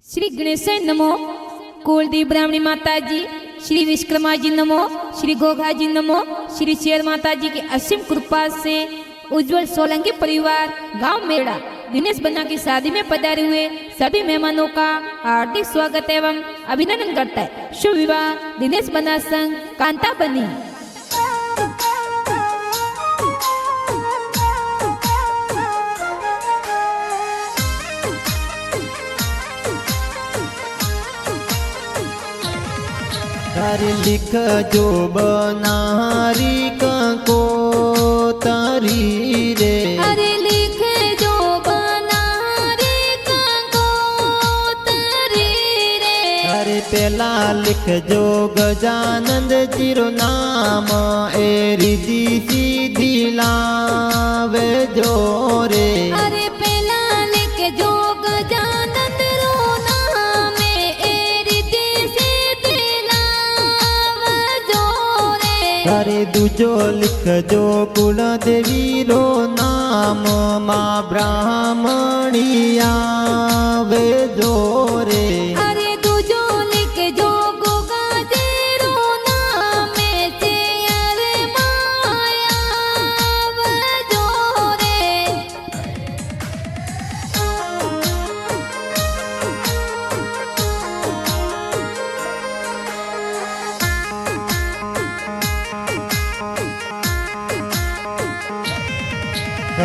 श्री गणेशाय नमो। कुलदेव ब्राह्मणी माता जी, श्री विश्वकर्मा जी नमो, श्री गोगा जी नमो। श्री शेर माता जी की असीम कृपा से उज्जवल सोलंकी परिवार गांव मेड़ा दिनेश बन्ना की शादी में पधारे हुए सभी मेहमानों का हार्दिक स्वागत एवं अभिनंदन करता है। शुभ विवाह दिनेश बन्ना संग कांता बनी। तारे लिख जो बनारी को तारी रे, अरे लिख जो बनारी को तारी रे। अरे पेला लिख जो गजानंद जीरो नाम ए रिद्धि सीधी लावे जो रे। अरे पेला लिख जो गजानंद रो नाम ए रिद्धि सीधी लावे जो रे। अरे दूजो लिख जो कुल देवी रो नाम माँ ब्राह्मणी आवे जो रे। अरे दूजो लिख जो गोगा तेरो नाम से अरे माया जो रे।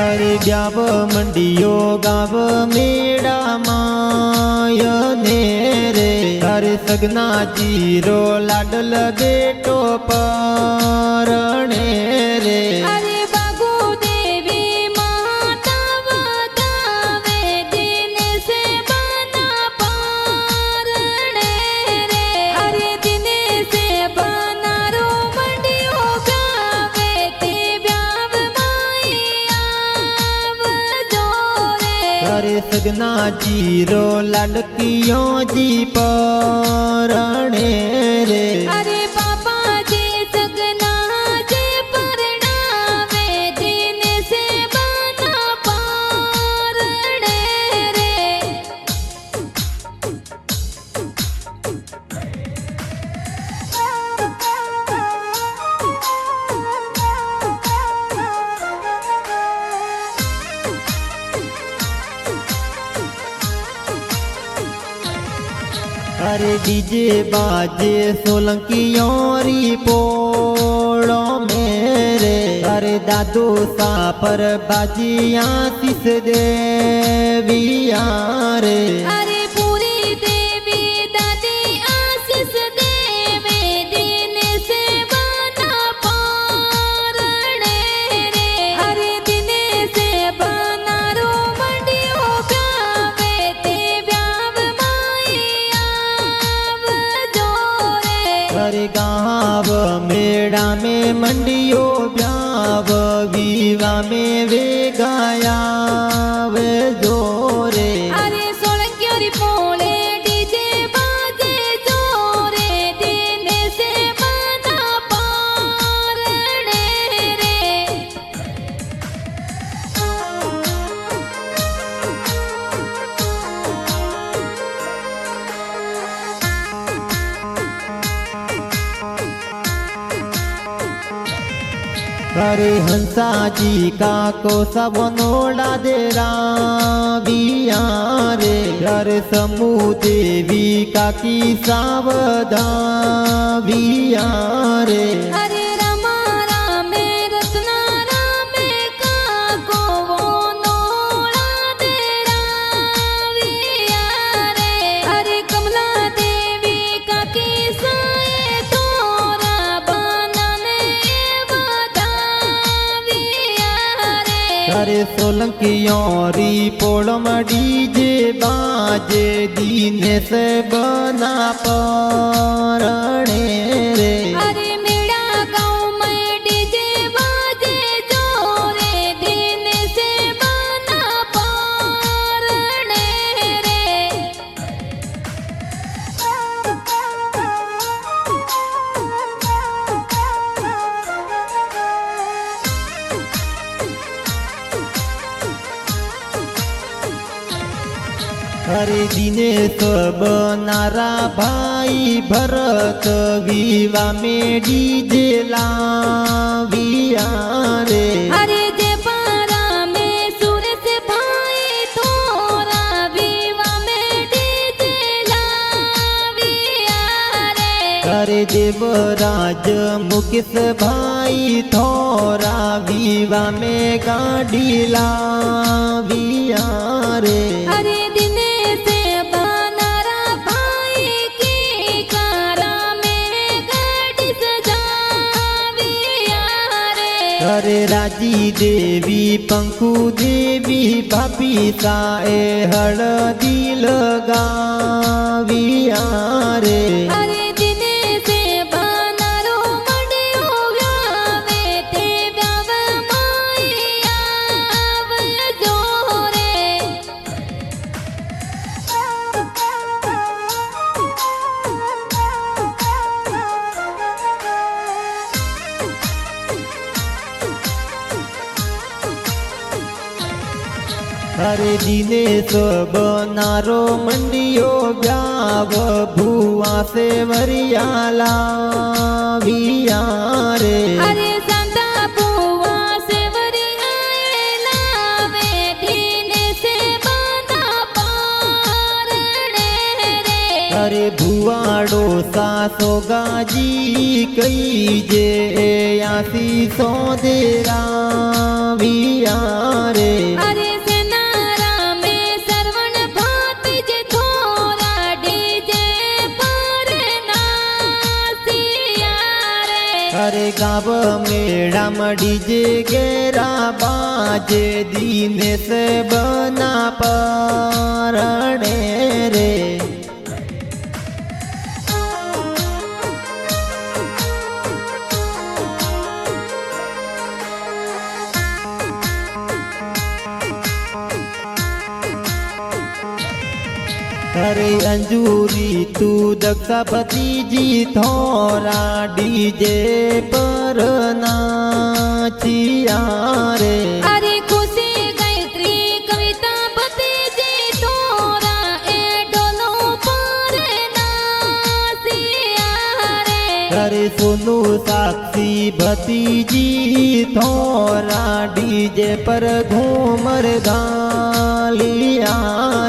अरे ब्याव मंडियो गाव मेड़ा मायने रे। अरे सगना जीरो लाडल बेटो परणे रे। अरे बागो देवी माता बतावे दिन से बना पारणे रे। अरे दिन से बना रो मंडियो गावे ते ब्याव माया जो रे। अरे सगना जीरो लाडकियों जी परणे रे। अरे पापा जी सगना जे परणावे दिन से बना पारणे रे। अरे डीजे बाजे सोलंकियों री पोड़ो मेरे। अरे दादू सा पर बाजिया सिस देविया रे। अरे पूरी देवी दादी आशीष देवे दिन से बना पारणे रे। अरे दिन से बना रो मंडियो गावे ते ब्याव माया जो रे। अरे गाँव मेड़ा में मंडियो ब्याव विवा में वे गाया वे जोरे। अरे सोलंकियों री पोले डीजे बाजे जोरे दिन से बना पारणे रे। अरे हंसा जी का को सब नोड़ा दे राविया रे। अरे समूह देवी का की सावधाविया रे। अरे रमा रामे रत्ना रामे का को वो नोड़ा दे राविया रे। अरे कमला देवी का की साए तोरा बनाने बताविया रे। अरे सोलंकियों री पोड़म डीजे बाजे दीने से बना परणे रे। अरे मेरा गाँव में डीजे बाजे जोरे दिन से बना पारणे रे। हर अरे दिनेश बनारा भाई भरत विवाह में डीजे लाविया रे। अरे जे पारा में सुरेश भाई थोरा विवाह में डीजे लाविया रे। अरे देवराज मुकेश भाई थोरा विवाह में गाड़ी लाविया रे। अरे दिनेश बनारा भाई की कारा में गाड़ी सजाविया रे। अरे राजी देवी पंकु देवी भाभी साए हळदी लगाविया रे। अरे दिनेश बनारो मंडियो व्यावे ते व्याव माई आवजो रे। अरे दिनेश बनारो मंडियो ब्याव भुआ से वरिया लाविया रे। अरे संता बुआ से वरियाए लावे दिनेश बना पारणे रे। अरे भुआड़ो सासो गाजी कई जे आसी सो देरा विया रे। अरे सेनारा में सरवण भात जे थोरा डीजे पर नासिया रे। अरे गाव मेड़ा डीजे गेरा बाजे दिनेश बना परणे रे। अरे अंजूरी तू दक्षा भतीजी थोरा डीजे पर नाचिया रे। अरे खुशी गायत्री कविता भतीजी थोरा ए डोलो पर नासिया रे। अरे सोनू साक्षी भतीजी थोरा डीजे पर घूमर गालिया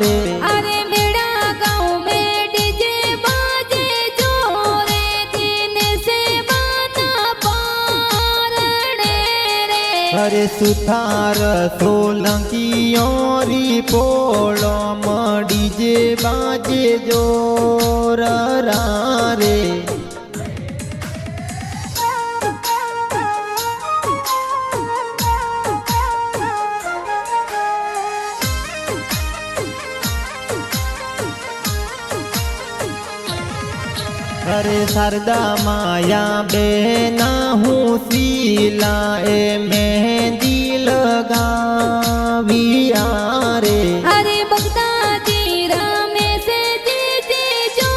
रे। अरे मेरा गाँव में डीजे बाजे जोरे दिनेश बना पारणे रे। अरे सुथार सोलंकी ओरी पोलो डीजे बाजे जोर रे। अरे शारदा माया बेना हूँ सीला ए मेहंदी लगाविया रे। अरे भक्ता तीरा में से जीते जो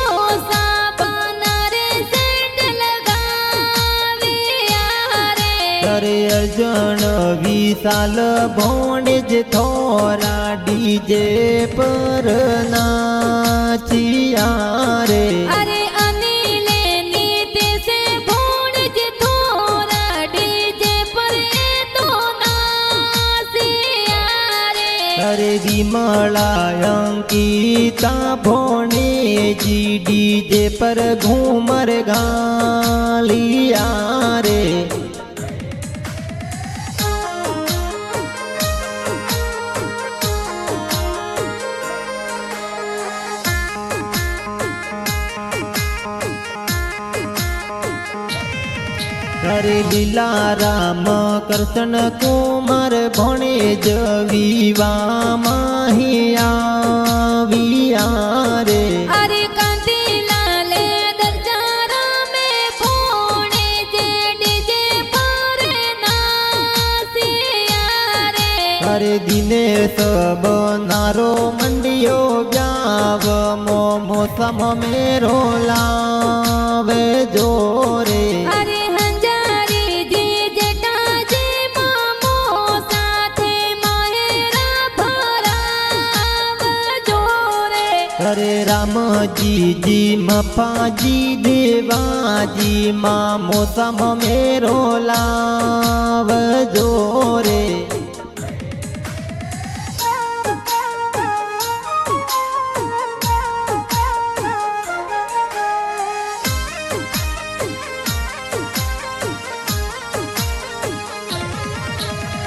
साबना रे सेंट लगाविया रे। अरे अर्जन विशाल भोंडेज थोरा डीजे पर नाचिया रे। अरे अनिल नीति से भोड़ जे थोरा डीजे पर तो नासिया रे। अरे विमला अंकिता भोणे जी डीजे पर घूमर गालिया रे। अरे लीला राम कृष्ण कुमार भणे जवीवा माहिया विया रे। अरे कांति लाले दरजारा में भोणे जे डीजे पर नासिया रे। अरे दिनेश बनारो मंडियो ब्याव मोमो सम मेरो लावे जोरे। अरे हंजारी जी जटाजी मामो साथे माहेरा भराव जोरे। રામજી જી મફાજી દેવાજી માં મોસમ મેરો લાવજો રે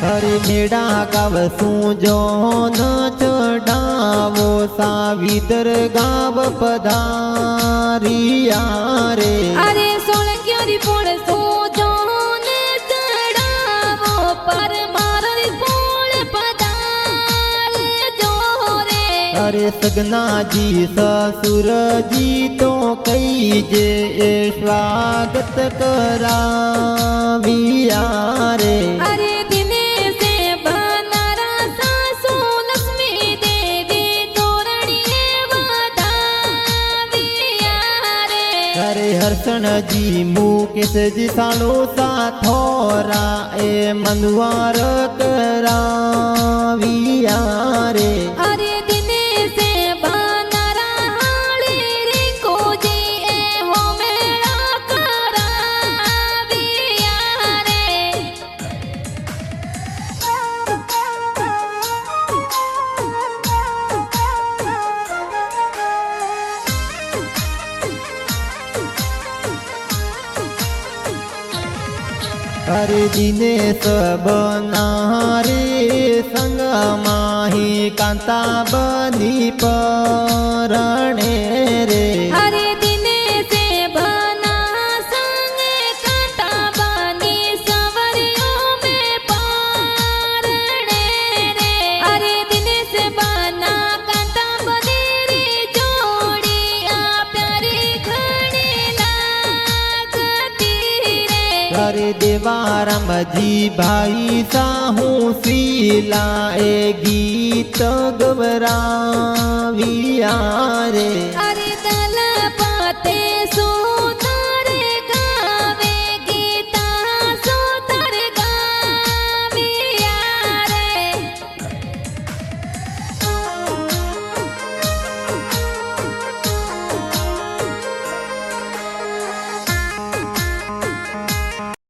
હરે મેળા ગાવશું જો ન ચડાવો સાવિત્ર ગાવ પધારિયા રે અરે સોલંકી પોળ સોજો ને ચડાવો પર મારી પોળ પધારે જોરે અરે સગનાજી સસુરજી તો કહીજે એ સ્વાગત કરાવિયા રે અરે દિને સે બનારા સાસુ લક્ષ્મી દેવી તોરણીએ વધાવ્યા રે અરે હર્ષણજી મુકેશજી સાલો સાથોરા એ મનવાર કરાવિયા રે અરે દિને સે બનારા હાળી રીકોજી એ હોમેળા કરાવ્યા રે અરે દિનેશ બનારે સંગ માહી કાંતા બની પરણે રે અરે દિને સે બના સંગે કાંતા બની સવરિયો મે પારણે રે અરે દિને સે બના કાંતા બની રે જોડી આ પ્યારી ઘણી લાગતી રે અરે દેવારામજી ભાઈ સાહુ શીલા એ ગીત ગવરાવિયા રે અરે